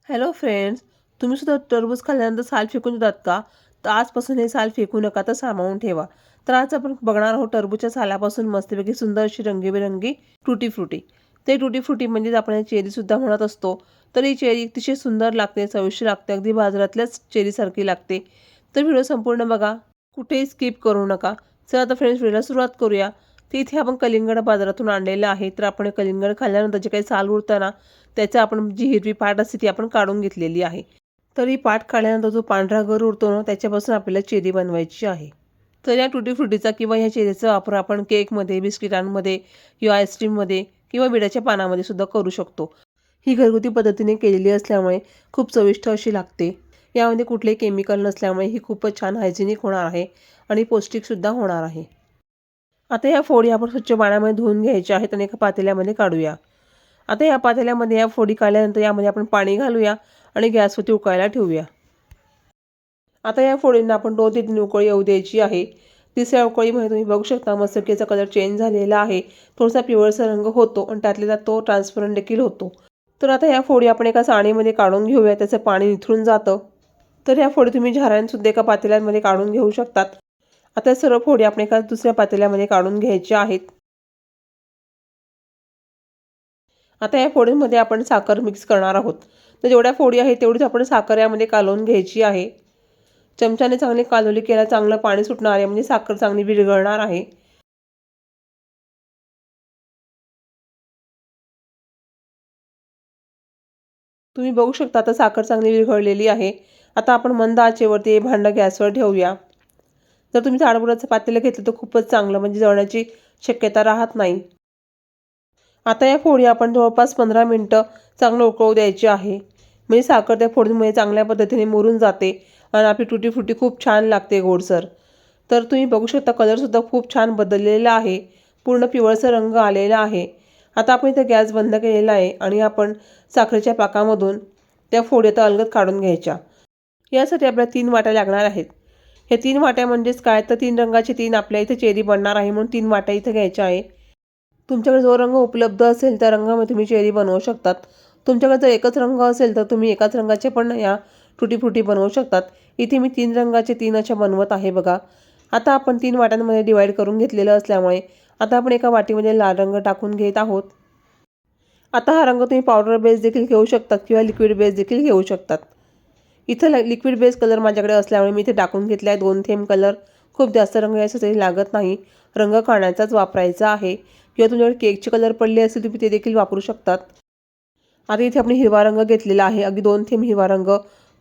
Hello friends, तुम्ही सुद्धा टरबूज खाल्ल्यानंतर साल फेकून देतात का? तर आजपासून हे साल फेकू नका, तर सांभाळून ठेवा. तर आज आपण बघणार आहोत टरबूजच्या सालापासून मस्तपैकी सुंदर अशी रंगीबेरंगी टुटी फ्रुटी. ते टुटी फ्रुटी म्हणजेच आपण चेरीसुद्धा म्हणत असतो. तर ही चेरी अतिशय सुंदर लागते, चविष्ट लागते, अगदी बाजारातल्याच चेरीसारखी लागते. तर व्हिडिओ संपूर्ण बघा, कुठेही स्किप करू नका. चला आता फ्रेंड्स, व्हिडिओला सुरुवात करूया. तर इथे आपण कलिंगड बाजारातून आणलेलं आहे. तर आपण कलिंगड खाल्ल्यानंतर जे काही साल उरतं त्याचं आपण जी हिरवी पाट असते ती आपण काढून घेतलेली आहे. तर ही पाट काढल्यानंतर जो पांढरा गर उरतो ना, त्याच्यापासून आपल्याला चेरी बनवायची आहे. तर या टुटी फ्रुटीचा किंवा ह्या चेरीचा वापर आपण केकमध्ये, बिस्किटांमध्ये किंवा आईस्क्रीममध्ये किंवा विड्याच्या पानामध्ये सुद्धा करू शकतो. ही घरगुती पद्धतीने केलेली असल्यामुळे खूप चविष्ट अशी लागते. यामध्ये कुठलेही केमिकल नसल्यामुळे ही खूपच छान हायजेनिक होणार आहे आणि पौष्टिकसुद्धा होणार आहे. आता या फोडी आपण स्वच्छ पाण्यामध्ये धुवून घ्यायच्या आहेत आणि एका पातेल्यामध्ये काढूया. आता या पातेल्यामध्ये या फोडी काढल्यानंतर यामध्ये आपण पाणी घालूया आणि गॅसवरती उकळायला ठेवूया. आता या फोडींना आपण 2 ते 3 उकळी येऊ द्यायची आहे. तिसऱ्या उकळीमध्ये तुम्ही बघू शकता मस्तकीचा कलर चेंज झालेला आहे. थोडासा पिवळसर रंग होतो आणि त्यातल्या त्यात तो ट्रान्सपरंट देखील होतो. तर आता या फोडी आपण एका चाळणीमध्ये काढून घेऊया. त्याचं पाणी निथळून जातं. तर या फोडी तुम्ही झाऱ्याने एका पातेल्यामध्ये काढून घेऊ शकतात. आता सर्व फोडी आपण एका दुसऱ्या पातेल्यामध्ये काढून घ्यायच्या आहेत. आता या फोडींमध्ये आपण साखर मिक्स करणार आहोत. तर जेवढ्या फोडी आहेत तेवढीच आपण साखर यामध्ये कालवून घ्यायची आहे. चमच्याने चांगली कालवली केला चांगलं पाणी सुटणार आहे, म्हणजे साखर चांगली विरघळणार आहे. तुम्ही बघू शकता आता साखर चांगली विरघळलेली आहे. आता आपण मंद आचेवरती हे भांडं गॅसवर ठेवूया. जर तुम्ही जाडबुडाचं पातेलं घेतलं तर खूपच चांगलं, म्हणजे जळण्याची शक्यता राहत नाही. आता या फोडी आपण जवळपास 15 मिनिटं चांगलं उकळू द्यायची आहे. म्हणजे साखर त्या फोडीमध्ये चांगल्या पद्धतीने मुरून जाते आणि आपली टुटी फ्रुटी खूप छान लागते गोडसर. तर तुम्ही बघू शकता कलरसुद्धा खूप छान बदललेला आहे. पूर्ण पिवळसर रंग आलेला आहे. आता आपण इथे गॅस बंद केलेला आहे आणि आपण साखरेच्या पाकामधून त्या फोडी आता अलगद काढून घ्यायच्या. यासाठी आपल्याला 3 वाट्या लागणार आहेत. हे 3 वाट्या म्हणजेच काय, तर 3 रंगाचे 3 आपल्या इथे चेरी बनणार आहे, म्हणून 3 वाट्या इथे घ्यायच्या आहे. तुमच्याकडे जो रंग उपलब्ध असेल त्या रंगामध्ये तुम्ही चेरी बनवू शकतात. तुमच्याकडे जर एकच रंग असेल तर तुम्ही एकाच रंगाचे पण या टुटी फ्रुटी बनवू शकतात. इथे मी 3 रंगाचे 3 अशा बनवत आहे बघा. आता आपण 3 वाट्यांमध्ये डिवाईड करून घेतलेलं असल्यामुळे आता आपण एका वाटीमध्ये लाल रंग टाकून घेत आहोत. आता हा रंग तुम्ही पावडर बेस देखील घेऊ शकतात किंवा लिक्विड बेस देखील घेऊ शकतात. इथं लिक्विड बेस कलर माझ्याकडे असल्यामुळे मी इथे टाकून घेतला आहे 2 थेंब कलर. खूप जास्त रंग याच्यासाठी लागत नाही. रंग खाण्याचाच वापरायचा आहे किंवा तुमच्याकडे केकचे कलर पडले असतील तुम्ही ते देखील वापरू शकतात. आता इथे आपण हिरवा रंग घेतलेला आहे. अगदी 2 थेंब हिरवा रंग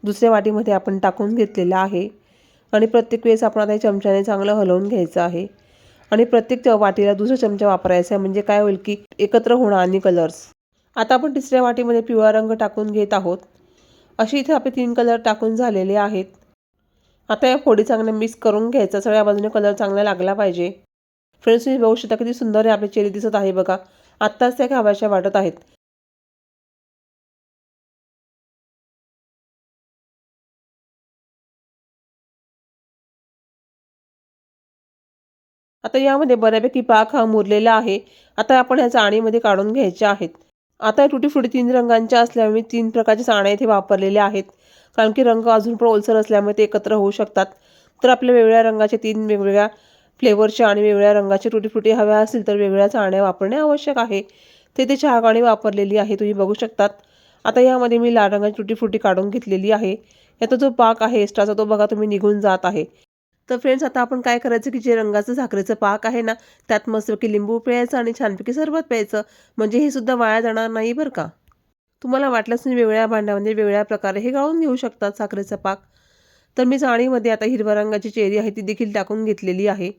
दुसऱ्या वाटीमध्ये आपण टाकून घेतलेला आहे आणि प्रत्येक वेळेस आपण आता हे चमच्याने चांगलं हलवून घ्यायचं आहे आणि प्रत्येक वाटीला दुसरा चमचा वापरायचा आहे, म्हणजे काय होईल की एकत्र होणार आणि कलर्स. आता आपण तिसऱ्या वाटीमध्ये पिवळा रंग टाकून घेत आहोत. अशी इथे आपले 3 कलर टाकून झालेले आहेत. आता या फोडी चांगल्या मिक्स करून घ्यायचा. सगळ्या बाजूने कलर चांगला लागला पाहिजे. फ्रेंड्स, तुम्ही बघू शकता किती सुंदर आपले चेहरे दिसत आहे बघा. आत्ताच त्या खाव्याशा वाटत आहेत. आता यामध्ये बऱ्यापैकी पाक हा मुरलेला आहे. आता आपण ह्या चाळणीमध्ये काढून घ्यायच्या आहेत. आता टुटी फ्रुटी 3 रंगांच्या असल्यामुळे 3 प्रकारचे चाळण्या इथे वापरलेले आहेत. कारण की रंग अजून पण ओलसर असल्यामुळे ते एकत्र होऊ शकतात. तर आपल्या वेगवेगळ्या रंगाचे 3 वेगवेगळ्या फ्लेवरच्या आणि वेगवेगळ्या रंगाचे टुटी फ्रुटी हव्या असतील तर वेगवेगळ्या चाळण्या वापरणे आवश्यक आहे. ते चहागाणी वापरलेली आहे, तुम्ही बघू शकतात. आता यामध्ये मी लाल रंगाची टुटी फ्रुटी काढून घेतलेली आहे. याचा जो पाक आहे एक्स्ट्राचा तो बघा तुम्ही निघून जात आहे. तर फ्रेंड्स, आता आपण काय करायचं की जे रंगाचं साखरेचं पाक आहे ना, त्यात मस्तपैकी लिंबू पिळायचं आणि छानपैकी सरबत प्यायचं. म्हणजे हे सुद्धा वाया जाणार नाही बरं का. तुम्हाला वाटल्यास तुम्ही वेगळ्या भांड्यामध्ये वेगळ्या प्रकारे हे गाळून घेऊ शकतात साखरेचा पाक. तर मी चाळणीमध्ये आता हिरव्या रंगाची चेरी आहे ती देखील टाकून घेतलेली आहे.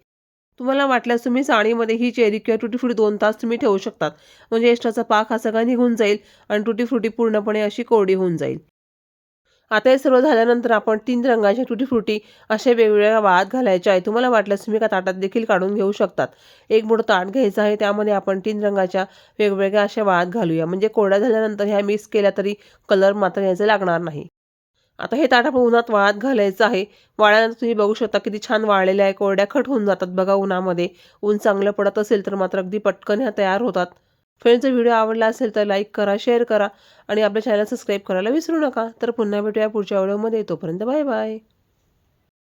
तुम्हाला वाटल्यास तुम्ही चाळणीमध्ये ही चेरी किंवा टुटी फ्रुटी 2 तास तुम्ही ठेवू शकतात. म्हणजे एक्स्ट्राचा पाक हा सगळा निघून जाईल आणि टुटी फ्रुटी पूर्णपणे अशी कोरडी होऊन जाईल. आता हे सर्व झाल्यानंतर आपण 3 रंगाच्या टुटी फ्रुटी अशा वेगवेगळ्या वाळत घालायच्या आहे. तुम्हाला वाटल्यास तुम्ही एका ताटात देखील काढून घेऊ शकतात. एक मोठं ताट घ्यायचं आहे, त्यामध्ये आपण 3 रंगाच्या वेगवेगळ्या अशा वाळत घालूया. म्हणजे कोरड्या झाल्यानंतर ह्या मिक्स केल्या तरी कलर मात्र याचा लागणार नाही. आता हे ताट आपण उन्हात वाळत घालायचं आहे. वाळल्यानंतर तुम्ही बघू शकता किती छान वाळलेले आहे. कोरड्या खट होऊन जातात बघा उन्हामध्ये. ऊन चांगलं पडत असेल तर मात्र अगदी पटकन ह्या तयार होतात. फ्रेंड्स, व्हिडिओ आवडला असेल तर लाईक करा, शेअर करा आणि आपल्या चॅनल सबस्क्राईब करायला विसरू नका. तर पुन्हा भेटूया पुढच्या व्हिडिओमध्ये. तोपर्यंत बाय बाय.